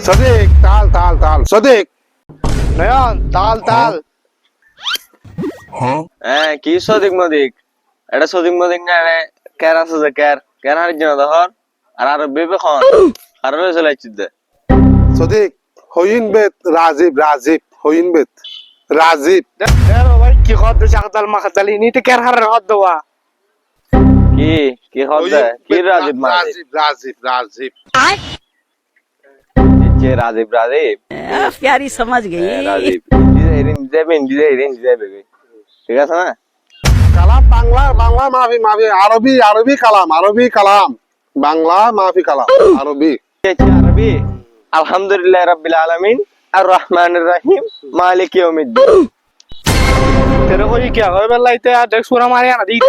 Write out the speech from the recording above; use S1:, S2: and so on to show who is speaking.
S1: صديق تعال تعال تعال صديق نيان تعال تعال
S2: হ্যাঁ কি সদিক মদিক এটা সদিক মদিক না কের আছে যে কের হারিয়ে না ধর আর বেবে খন আর রয়ে চলে চিদ্দে
S1: صديق هوين بيت راجيب راجيب هوين بيت راجيب
S3: ভাই কি খদ শাকদাল মাখাদালি নিতে কের হারের হদ দেওয়া
S2: কি হচ্ছে কি রাজীব মানে
S1: راجيب راجيب راجيب
S2: যে রাজীব
S4: प्यारी समझ गई
S2: রাজীব হিন্দি যাবে ঠিক আছে না
S1: কালাম বাংলা বাংলা মাফি মাফি আরবি আরবি কালাম বাংলা মাফি কালাম আরবি
S2: আরবি আলহামদুলিল্লাহ রাব্বিল আলামিন আর রহমানির রহিম মালিক ইয়াউমিদ্দিন
S3: তেরে কই কি হবে লাইতে আর দেখ সুরা মারিয়া না দিই